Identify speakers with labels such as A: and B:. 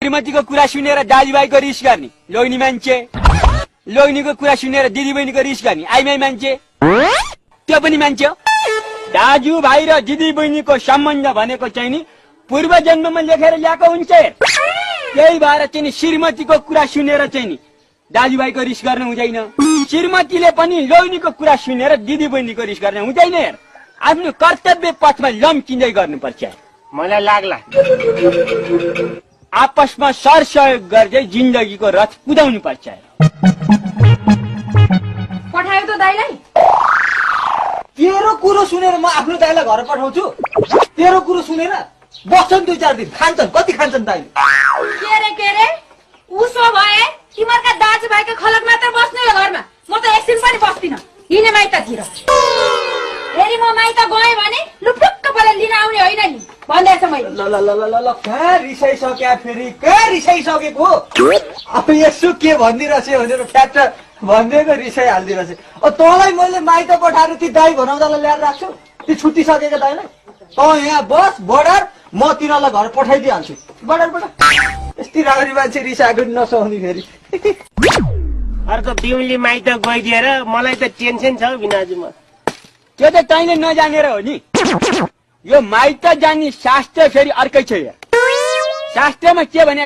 A: श्रीमतीको कुरा सुनेर दाजुभाइको रिस गर्ने लोग्ने मान्छे, लोग्नेको कुरा सुनेर दिदीबहिनीको रिस गर्ने आइमाई मान्छे, त्यो पनि मान्छे हो। दाजुभाइ र दिदीबहिनीको सम्बन्ध भनेको चाहिँ नि पूर्व जन्ममा लेखेर ल्याएको हुन्छ। त्यही भएर चाहिँ नि श्रीमतीको कुरा सुनेर चाहिँ नि दाजुभाइको रिस गर्न हुँदैन, श्रीमतीले पनि लोग्नेको कुरा सुनेर दिदीबहिनीको रिस गर्न हुँदैन। हेर, आफ्नो कर्तव्य पथमा लम्किँदै गर्नुपर्छ।
B: मलाई लाग्ला
A: आपसमा सरसहयोग गर्दै जिन्दगीको रथ कुदाउनु पर्छ।
C: पठायो त दाइलाई?
D: तेरो कुरो सुनेर म आफ्नो दाइलाई घर पठाउँछु? तेरो कुरो सुनेर बस्छन् 2-4 दिन, खान्छन्। कति खान्छन् दाइले?
C: के रे उसो भए तिमीहरूका दाजुभाइको खलक मात्र बस्नु यो घरमा, म त एकछिन पनि बस्दिन। हिँडे माइततिर। फेरि म माइत गएँ भने लुपुक्क पले लिन आउने होइन नि भन्दैछ मैले।
D: ल कहाँ रिसाइसक्या फेरि, कहाँ रिसाइसकेको? अब यसो के भनिदिरहेछ भनेर फ्याट भनिदिएको रिसाइहाल्दिरहेछ। तँलाई मैले माइत पठाएर ती दाई भनाउँदालाई ल्याएर राख्छु, ती छुट्टिसकेको दाइलाई। तँ यहाँ बस बर्डर, म तिनीहरूलाई घर पठाइदिइहाल्छु। बर्डर यस्तै राम्री मान्छे रिसाएको नसुहाउने फेरि।
B: अर्को बिउली माइत गइदिएर मलाई त टेन्सन छ बिनाजुमा।
A: त्यो त तैँले नजानेर हो नि। यो माइत जाने शास्त्र फेरि अर्कै छ। शास्त्रमा के भने